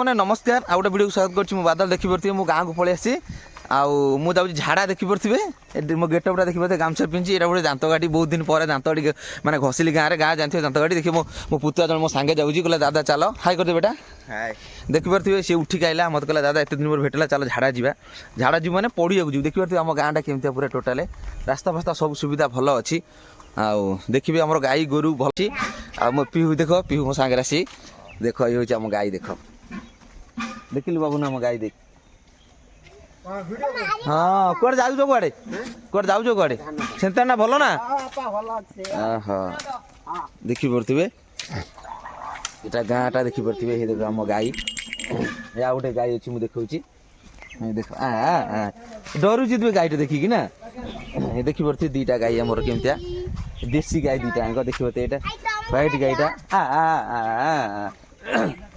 मैंने नमस्कार आ गए वीडियो को स्वागत कर बादल देखिपे मो गाँव को पलि आसी मुझे झाड़ा देखिपे मो गेटअपटा देखिए गामछा पिंधि ये गोटे दांत काटी बहुत दिन पर दांत मैंने घसिली गाँव में गाँ जानते दांत काटी देखिए मो पुतुआ जन मो सांगे जाऊँगी कहला दादा चल हाई करदे बेटा देखिपे सी उठिक आइला मत कहला दादा एत दिन पर भेटला चल झाड़ा जी मैंने पड़िया जी देखिपे आम गाँटा केमती पूरा टोटाल रास्ता फास्ता सब सुविधा भल अच्छी देखिए आम गाई गोरु भल अच्छी मो पिहू देख पिहू मो सांगे आसी देख ये हूँ आम गाई देख देखिलु बाबू ना गाई देख हाँ कौन जाऊ कड़े कौन जाऊ कड़े सेंता ना भल ना देखी पड़े यहाँ गाँटा देखी पड़े ये देख आम गाई या गोटे गाई अच्छी मुझे देखा देख डरुची तुम गाईटे देखिकी ना देखी पड़े दीटा गाई आमर केमतिया देसी गाई दीटा देखी पड़े यहाँ व्हाइट गाईटा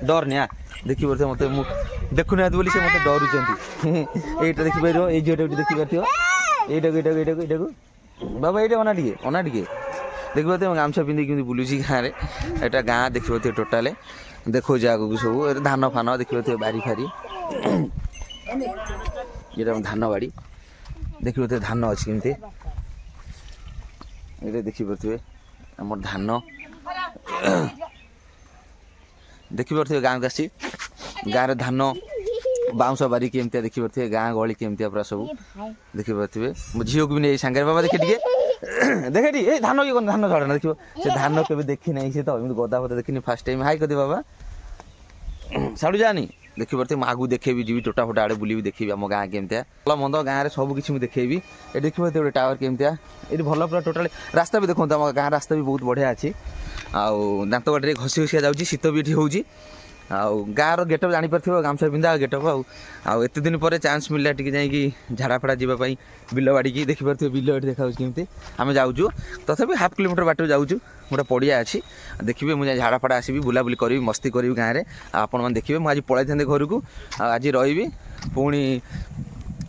डर निया देखी पड़े मत देखुना बोली से मत डरुंट ये देखिपर ये झीटा देखी पार ये बाबा ये अना टे देखी पाते गामछा पिंधि कि बुलूची गाँव में यहाँ गाँ देखी पाते टोटाल देखो आगे सब धान फान देखी पाते बारी फारी ये धान बाड़ी देखी पाते धान अच्छी केमती ये देखी पारे आम धान देखी पारे गाँव को आसी गाँव धान बाउंश बारी केमती देखी पारे गाँ गली केमती पूरा सब देखी पारे मो झील को भी नहीं सांगे बाबा देखे देखे ये धान ये धान झड़ना देखो से धान के देखी ना सी तो गदा फदा देखनी फास्ट टाइम हाई कर बाबा साड़ू जानी देखी पारे आगू देखेबी जी टोटा फोटा आड़े बुली देखी आम गाँ केमतिया भल मंद गाँव में सब किसी देखेबी ये देखी पाते गोटे टावर केमतिया ये भल पूरा टोटाल रास्ता भी देखो आम गाँ रास्ता भी बहुत बढ़िया अच्छी दांत बाटे घसी घसिया जाऊँगी शीत भी ये होगी गाँव गेटअप जापर गामछा पिंधा गेटअप आत दिन पर चान्स मिलला टी जा झाड़ाफाड़ा जावाई बिल बाड़ी की देखी पारे बिल बाड़ी देखा केमती आम जाऊँ तथापि हाफ किलोमीटर बाट जाऊँ गोटे पड़िया अच्छी देखिए मुझे झाड़ाफाड़ा आसबि बुलाबुली करी मस्ती करी गाँव में आपण मैंने देखिए मुझे पलि था घर को आज रही पुणी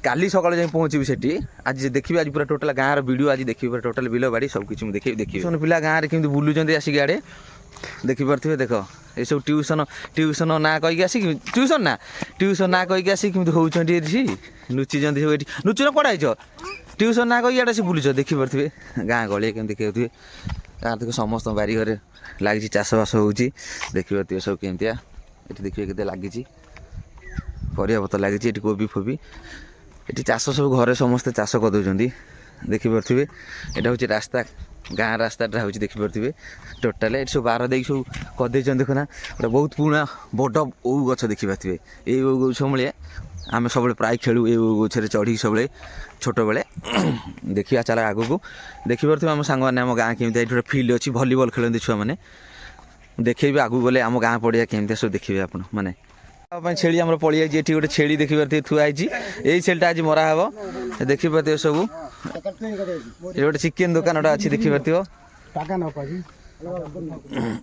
काली सकाल जाए पहुँची से आज देखिए आज पूरा टोटाल गाँव वीडियो आज देखिए पूरा टोटाल बिल बाड़ी सबकि देखिए पिला गाँव में केमती बुलूँ आसिक आड़े देखी पारे देख ये सब ट्यूशन ना कहीकि आसिक ट्यूशन ना कहीकि आसिक होती नुची सब नुचुन कड़ा ट्यूशन ना कहीकि आड़े से बुलूच देखी पारे गाँ गलिया केमती देखुए गाँव देख समस्त बारी घरे लगी चाषबास हो देखी पारे सब केमतिया ये देखिए के लगी परिया पतर लगी ये कोबी फोबी ये चाष सब घरे समस्ते चाष करदे देखी पारे यहाँ हूँ रास्ता गाँ रास्ताटा हूँ देखी पारे टोटाल ये सब बार दे सब करदे देखना गोटे बहुत पुराना बड़ ओ गछ देखी पारे ये ओ गछ भाया आम सब प्राय खेलु ये गचर चढ़ी सब छोट बेले देखिए चल आग को देखी पारे आम सांग मैंने आम गाँ केमती गोटे फिल्ड अच्छी भलीबल खेलते छुआ मैंने देखेबी आगू गले आम गाँ पड़िया केमती सब देखिए आपण मैंने छेली आम पलि ये गोटे छेली देखी पारे थुआई यही छेलटा आज मरा हे देखी पारे सब ये गोटे चिकेन दुकान अच्छी देखी पारे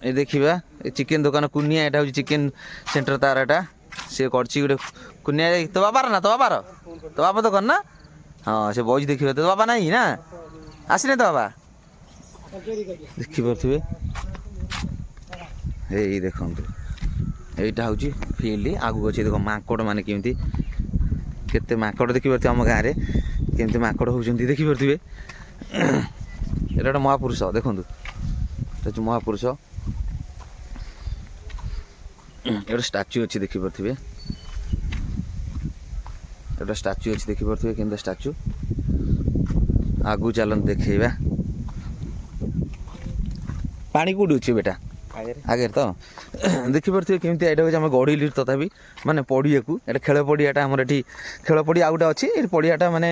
ये देखा चिकेन दुकान कुनिया यहाँ हूँ चिकेन सेंटर तार एटा सी कर कुनिया तो बाबार ना तो बाबा दुकान ना हाँ से बज देखिए तो बाबा नहीं ना आसने तो बाबा देखी पारे यही देखु यहीटा हूँ फिल्ड आगू अच्छे देख माकड़ मैंने केमती केते माकड़ देखी पारे आम गाँव में केमती माकड़ होती देखी पारे ये गोटे महापुरुष देखूँ ये महापुरुष ये स्टाच्यू अच्छी देखी पारे गोटे स्टाच्यू अच्छी देखी पारे केमती स्टाच्यू आगू चलते देखा पानी कौटी अच्छे बेटा आगे तो देखी पारे केमती यहाँ हूँ आम गढ़ी तथापि माने पड़िया को ये खेल पड़ियाटा आमर ये खेल पड़िया आ गए अच्छी पड़ियाटा माने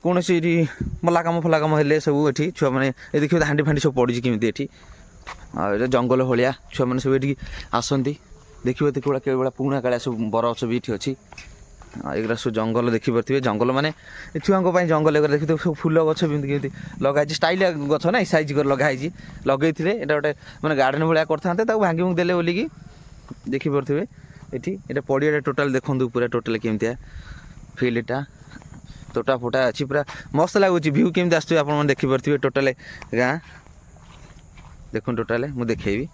कौन सी मला कम फला कम हेले सब ये छुआ मैंने ये देखिए हांडी फांडी सब पड़ी केमती ये जंगल भाया छुआ मैंने सब ये आसती देखिए देखिए पुणा कालिया सब बर सब ये अच्छी एगुरा सब जंगल देखी पारे जंगल माने छुआ जंगल एगुरा देखिए सब फुल गछ केमती लगाई स्टाइल गछ ना साइज कर लगाई लगे ये गोटे मैंने गार्डन भाया करते भांगी भूंगी देले बोलिकी देखी पारे ये पड़िया टोटाल देखूँ पूरा टोटाल केमतिया फिल्डटा तोटा फोटा अच्छी पूरा मस्त लगुच भ्यू केमती आसुच्छे आप देखी पारे टोटाल गाँ देखो टोटाल मुझे देखेबी।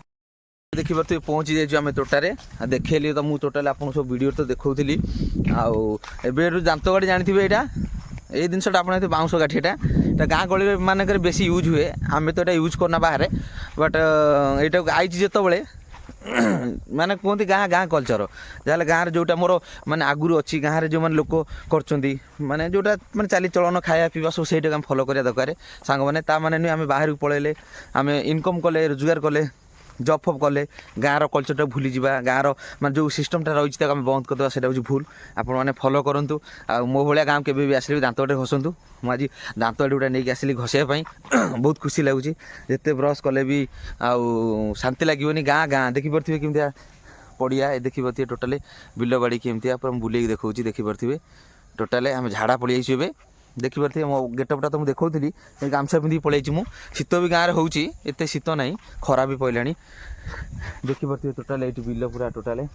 देखिए पहुँची जाइए आम तोटारे देखली तो मुझे टोटाल आप सब वीडियो तो देखी आउ दांतगाड़ी जानते यहाँ ये जिनसा आप बाउंस गाठी यहाँ गाँ गली मानक बेसी यूज हुए आम तो यूज करना बाहर बट यहाँ आई जिते माने कहते गाँ गाँ कल्चर जहाँ गाँव जोटा मोर माने आगुरी अच्छी गाँव में जो मैंने लोक कर माने जोटा माने चाली चलन खाया पीवा सब से फॉलो करा दरकार सांग मैंने माने नुह आम बाहर को पलैले आम इनकम कले रोजगार कले जॉब फब कले गाँव कल्चर भूली जा गाँव मैं जो सिस्टमटा रही है बंद करदे से भूल आपण मैंने फॉलो करूँ मो भाया गाँव के भी आसले दांतटे घसतु मुझे दांत गुटा नहीं आसली घसवाई बहुत खुशी लगुच जिते ब्रश कले भी आउ शांति लगे गाँ गाँ देखिपे केमती पड़िया देखिपे टोटाली बिल बाड़ी केमती पूरा बुले देखा देखिपे टोटाल आम झाड़ा पड़ जाइए देखिपे मो गेटअपटा तो मुझे देखी गामछा पिंधि पलैची मु शीत भी गाँव में होते शीत ना खरा भी पड़ा देखिपे टोटाल ये बिल पूरा टोटाल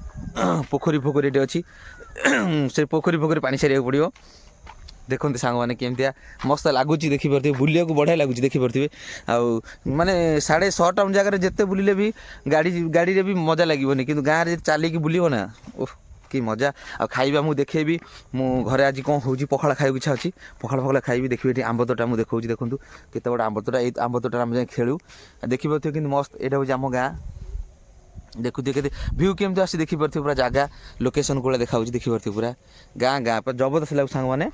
पोखरी फोखरी ये अच्छी से पोखरी फोखरी पानी सारे पड़ो देखते सांग मैंने केमती मस्त लगुच देखिपे बुलिया को बढ़िया लगुच देखिपे आउ माने 6:30 टाउन जगह जिते बुलिले भी गाड़ी भी मजा लगे कि गाँव में चलिकी बुलो ना ओह कि मजा आ खाइबा मुझे देखेबी मु घरे आज कौन हो पखाड़ खाइबा इच्छा अच्छी पखाड़ पखाड़ खाइबी देखिए आंब तोटा मुझे देखा देखूँ केत बड़ा आंब तोटा आंब तोटा आम जाए खेलू देखिपे कि मस्त यहाँ हूँ आम गाँ देखुए के भ्यू केमती आसी देखिपे पूरा जगह लोकेशन को देखा देखिपे पूरा गाँ गाँ पर जबरदस्त लगू सांग मैंने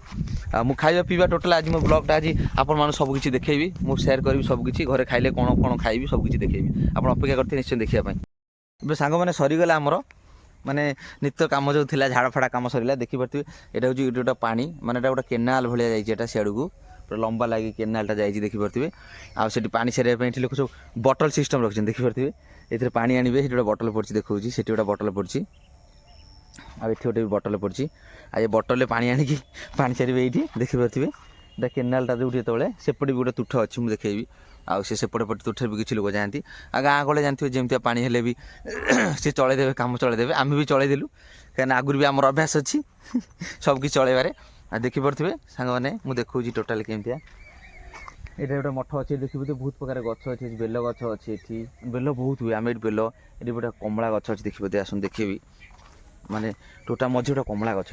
मुझे खाइबा पीवा टोटाल आज मो ब्लॉगटा आज आपण सबकि देखेबी मुझे सेयार करी सबकि घरे खाइले कौन कौन खाइबी सबकि देखेबी आप अपेक्षा करते निश्चय देखापी सांग मैंने सरीगला आमर माने नित्य कम जो थी झाड़ फाड़ा कम सरला देखिपे यहाँ हूँ गोटे पानी माने गोटे केनाल भाया जाइए सियाड़ को पूरा लंबा लगे केनालटा जाइए देखिपे आठ पानी सारे लोग सब बटल सिस्टम रखते देखिपे ये पानी आने गोटे बटल पड़ी देखा से गोटे बटल पड़ी आठ गोटे बटल पड़ी आ ये बटल पानी आणिकी पानी सारे ये देखिपे केनालटा जो जो सेपटे भी गोटे तुठ अच्छी मुझे देखेबी आउ सेपटे पटे तुठे भी किसी लोक जाती आ गाँ गले जानते जमी पानी हेले भी सी चलदेवे कम चलदेवे आम भी चलदेलु कहीं आगुरी भी आमर अभ्यास अच्छी सबकि चलबारे आ देखिपे सांग मैंने मुझे देखा टोटाल केमतिया ये गोटे मठ अच्छे देखिए बहुत प्रकार गच अच्छे बेल गच अच्छे ये बेल बहुत हुए आम ये बेल ये गोटे कमला गच अच्छे देखिए आसन देखी माने टोटा मझे गोटे कमला गच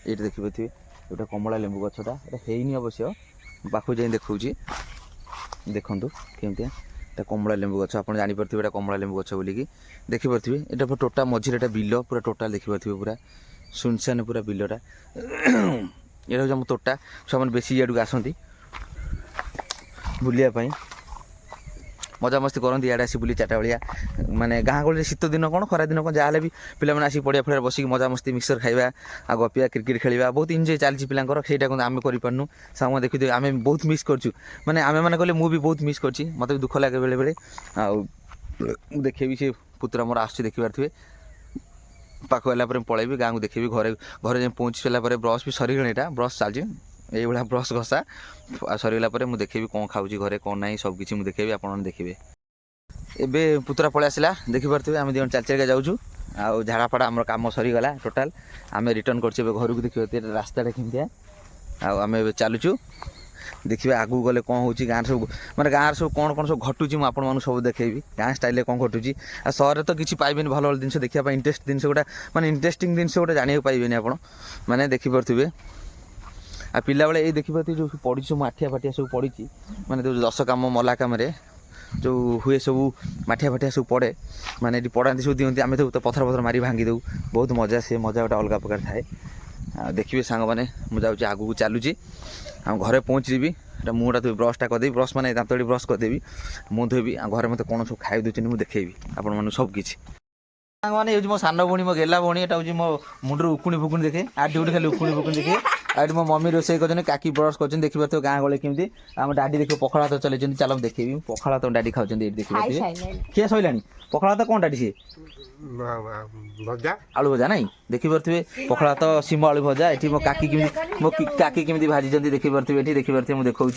ये देखिपे गोटे कमला लेंबू गछटा ये अवश्य पाखु जाए देखा देखूँ केमती कमला लेंबू गछ आप जापे कमला लेंबू गछ बोलिकी देखिपे यहाँ टोटा मझे बिल पूरा टोटाल देखिपे पूरा सुनसान पूरा बिलटा ये हूँ आम तोटा सब बेसी इे आसती बुलायापाई मजा मस्ती करती इे आसी बुली 4टा बेलिया माने गाँ गली शीत दिन कौन खरा दिन कौन जहाँ भी पे आसी पड़िया फड़िया बसिक मजा मस्ती मिक्सर खाइबा आ गपिया क्रिकेट खेलिया बहुत इन्जॉय चलती पिलांकर सेटा आम करूँ सामने देखिए आम बहुत मिस कर माने आम मैंने कहले मुझे बहुत मिस कर मत भी दुख लगे बेले बेले देखेबी से पुतरा मोर आस देखिपे पाख गला पलैबी गाँव को देखेबी घरे घरे जाए पहुँची सारापर ब्रश भी सरीगला यहाँ ब्रश चलती ये भाया ब्रश घसा सरीगला मुझे देखेबी कौन खाऊँ घरे कौन ना सबकि मुझे देखेबी आप देखिए एबे पुतरा पलि आसला देखिपे आम दिन 4 जाऊँ आउ झाड़ाफाड़ा आम कम सरीगला टोटाल आम रिटर्न कर घर को देखिए रास्ता केमतिया आम चलुचु देखिए आगू गले कौन हो गाँव सब माने गाँव सब कौन सब घटुची मुझे आप सब देखेबी गाँ स्टाइल कौन घटुची आ सहर तो किसी पाइबे भल भल जिन देखा इंटरेस्ट जिन गोटा माने इंटरेस्टिंग जिन गोटे जाना पाइबे आप मैंने देखिपे आ पिला बेले ये देखिपे जो पड़ी सब माठिया फाटिया सब पड़ी माने जो 10 काम मला कम जो हुए सब माठिया फाटिया सब पड़े माने पड़ाती सब दिखती आम तो पथर पथर मारी भांगी दू बहुत मजा से मजा गोटे अलग प्रकार थाए देखिए सांग मैंने मुझे आगू को चलुची आम घरे पहुँचीबी मुँहटा धोई ब्रशटा करदेवी ब्रश मैंने दाँतटी ब्रश करदेवी मुँह धोबी घरे मत कौन सब खाई दूसरी मुझे देखेबी आप सबकि मैंने ये मो सान भूणी मो गेला भूणी यहाँ हूँ मो मुंडर उकुणी फुकुणी देखे आठ उठी खाली उकुणी फुकुणी देखे आठ मो मम्मी रोसे कर काकी ब्रश कर देखिए गाँ गले केमती आम डाडी देखिए पखाड़ हाथ चलते चल देखी पखाड़ हाथ डाडी खाऊँ देखिए किए सैला पखाड़ हाथ कौन डाडी सी आलू भजा ना देखिपे पखाड़ हाथ सीम आलू भजा ये मो काकी केमी भाजी देखिपे देखिपे मुझे देखा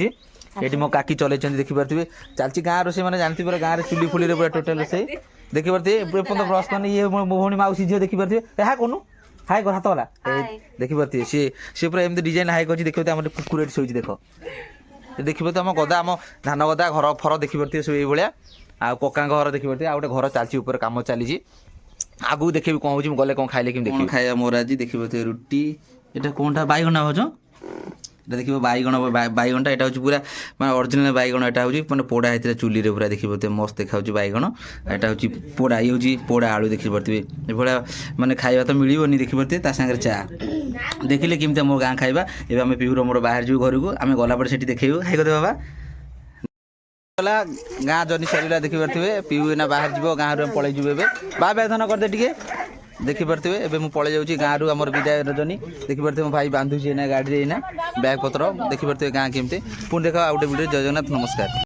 ये मो काकी चल देखिपे चलती गाँव रोसे मैंने जानती पूरा गाँव में चुली फुली पूरा टोटाल रोसे देखिपे ब्रश करनी ये मो भौणी मौसी झील देखिपे हाँ कौन हाई कर हाथ वाला देखिपे सी पूरा एमती डिजाइन हाई कर देखिए आम कुकुर शोची देख देखिए तो आम गदा आम धान गदा घर फर देखिपे सब ये ଆଉ କକାଙ୍କ ଘର ଦେଖିପାରୁଥିବେ ଆଉ ଗୋଟେ ଘର ଚାଲିଛି ଉପରେ କାମ ଚାଲିଛି ଆଗକୁ ଦେଖିବି କ'ଣ ହେଉଛି ମୁଁ ଗଲେ କ'ଣ ଖାଇଲେ କେମିତି ଦେଖିବି ଖାଇବା ମୋର ଆଜି ଦେଖିପାରୁଥିବେ ରୁଟି ଏଇଟା କ'ଣଟା ବାଇଗଣ ଭାଉଜ এটা ଦେଖିବ ବାଇଗଣଟା ଏଇଟା ହେଉଛି ପୁରା ମାନେ ଅରିଜିନାଲ ବାଇଗଣ ଏଇଟା ହେଉଛି ମାନେ ପୋଡ଼ା ହେଇଥିଲା ଚୁଲିରେ ପୁରା ଦେଖିପାରୁଥିବେ ମସ୍ତ ଦେଖାଯାଉଛି ବାଇଗଣ ଏଇଟା ହେଉଛି ପୋଡ଼ା ଇଏ ହେଉଛି ପୋଡ଼ା ଆଳୁ ଦେଖିପାରୁଥିବେ ଏଭଳିଆ ମାନେ ଖାଇବା ତ ମିଳିବନି ଦେଖିପାରୁଥିବେ ତା ସାଙ୍ଗରେ ଚା ଦେଖିଲେ କେମିତି ଆମ ଗାଁ ଖାଇବା ଏବେ ଆମେ ପିହୁର ମୋର ବାହାରି ଯିବୁ ଘରକୁ ଆମେ ଗଲାପରେ ସେଠି ଦେଖେଇବୁ ଖାଇ କରିଦେବା ବାବା ଗଲା ଗାଁ ଜର୍ଣ୍ଣି ସରିଲା ଦେଖିପାରୁଥିବେ ପିଉ ଏଇନା ବାହାରି ଯିବ ଗାଁରୁ ଆମେ ପଳେଇ ଯିବୁ ଏବେ ବା ବ୍ୟାଧନ କରିଦେ ଟିକେ ଦେଖିପାରୁଥିବେ ଏବେ ମୁଁ ପଳେଇ ଯାଉଛି ଗାଁରୁ ଆମର ବିଦାୟ ଜର୍ଣ୍ଣି ଦେଖିପାରୁଥିବେ ମୋ ଭାଇ ବାନ୍ଧୁଛି ଏଇନା ଗାଡ଼ିରେ ଏଇନା ବ୍ୟାଗ୍ ପତ୍ର ଦେଖିପାରୁଥିବେ ଗାଁ କେମିତି ପୁଣି ଦେଖ ଆଉ ଗୋଟେ ଭିଡ଼ିଓ ଜୟ ଜଗନ୍ନାଥ ନମସ୍କାର।